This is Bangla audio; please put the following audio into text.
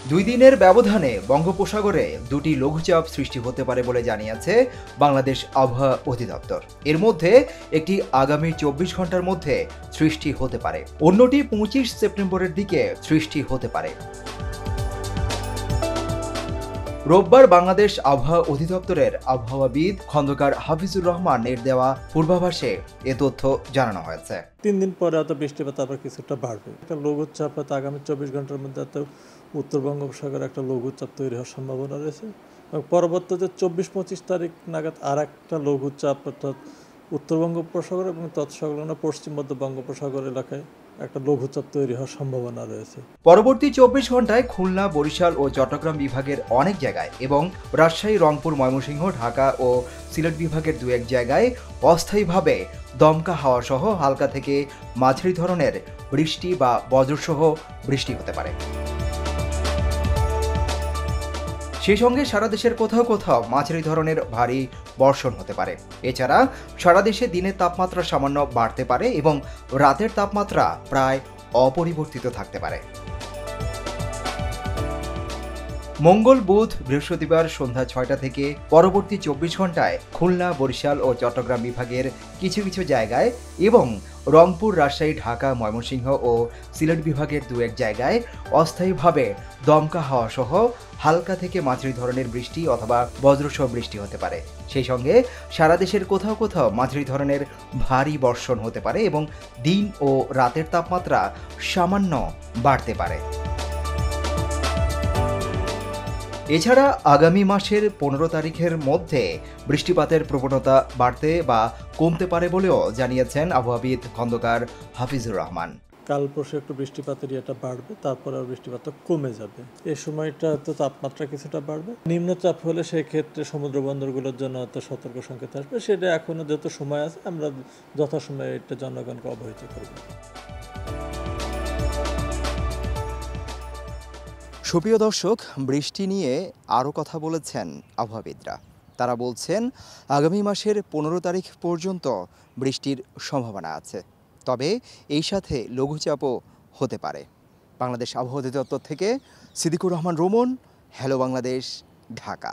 দুই দিনের ব্যবধানে বঙ্গোপসাগরে দুটি লঘুচাপ সৃষ্টি হতে পারে বলে জানিয়েছে বাংলাদেশ আবহাওয়া অধিদপ্তর। এর মধ্যে একটি আগামী ২৪ ঘন্টার মধ্যে সৃষ্টি হতে পারে, অন্যটি ২৫ সেপ্টেম্বরের দিকে সৃষ্টি হতে পারে। রোববার বাংলাদেশ আবহাওয়া অধিদপ্তরের আবহাওয়াবিদ খন্দকার হাফিজুর রহমানের দেওয়া পূর্বাভাসে এ তথ্য জানানো হয়েছে। ৩ দিন পরে হয়তো বৃষ্টিপাত আবার কিছুটা বাড়বে। একটা লঘুচাপ হয়তো আগামী ২৪ ঘন্টার মধ্যে তো উত্তর বঙ্গোপসাগরে একটা লঘুচাপ তৈরি হওয়ার সম্ভাবনা রয়েছে এবং পরবর্তীতে ২৪-২৫ তারিখ নাগাদ আর একটা লঘুচাপ অর্থাৎ উত্তর বঙ্গোপসাগর এবং তৎসংলগ্ন পশ্চিম মধ্য বঙ্গোপসাগর এলাকায় একটা লঘুচাপ তৈরি হওয়ার সম্ভাবনা রয়েছে। পরবর্তী ২৪ ঘন্টায় খুলনা, বরিশাল ও চট্টগ্রাম বিভাগের অনেক জায়গায় এবং রাজশাহী, রংপুর, ময়মনসিংহ, ঢাকা ও সিলেট বিভাগের দু এক জায়গায় অস্থায়ীভাবে দমকা হাওয়া সহ হালকা থেকে মাঝারি ধরনের বৃষ্টি বা বজ্রসহ বৃষ্টি হতে পারে। সেই সঙ্গে সারা দেশের কোথাও কোথাও মাঝারি ধরনের ভারী বর্ষণ হতে পারে। এছাড়া সারা দেশে দিনের তাপমাত্রা সামান্য বাড়তে পারে এবং রাতের তাপমাত্রা প্রায় অপরিবর্তিত থাকতে পারে। মঙ্গল, বুধ, বৃহস্পতিবার সন্ধ্যা ৬টা থেকে পরবর্তী ২৪ ঘন্টায় খুলনা, বরিশাল ও চট্টগ্রাম বিভাগের কিছু কিছু জায়গায় এবং রংপুর, রাজশাহী, ঢাকা, ময়মনসিংহ ও সিলেট বিভাগের দু এক জায়গায় অস্থায়ীভাবে দমকা হাওয়া সহ হালকা থেকে মাঝারি ধরনের বৃষ্টি অথবা বজ্রসহ বৃষ্টি হতে পারে। সেই সঙ্গে সারা দেশের কোথাও কোথাও মাঝারি ধরনের ভারী বর্ষণ হতে পারে এবং দিন ও রাতের তাপমাত্রা সামান্য বাড়তে পারে। এছাড়া আগামী মাসের ১৫ তারিখের মধ্যে বৃষ্টিপাতের প্রবণতা বাড়তে বা কমতে পারে বলেও জানিয়েছেন আবহাওয়াবিদ খন্দকার হাফিজুর রহমান। কাল পরশু একটু বৃষ্টিপাতের ইয়েটা বাড়বে, তারপরে আর বৃষ্টিপাতটা কমে যাবে। এই সময়টা তো তাপমাত্রা কিছুটা বাড়বে। নিম্নচাপ হলে সেই ক্ষেত্রে সমুদ্র বন্দরগুলোর জন্য হয়তো সতর্ক সংকেত আসবে। সেটা এখনো যত সময় আছে আমরা যথাসময়ে এটা জনগণকে অবহিত করব। সুপ্রিয় দর্শক, বৃষ্টি নিয়ে আরও কথা বলেছেন আবহাওয়াবিদরা। তারা বলছেন আগামী মাসের ১৫ তারিখ পর্যন্ত বৃষ্টির সম্ভাবনা আছে, তবে এই সাথে লঘুচাপও হতে পারে। বাংলাদেশ আবহাওয়া অধিদপ্তর থেকে সিদ্দিকুর রহমান রোমন, হ্যালো বাংলাদেশ, ঢাকা।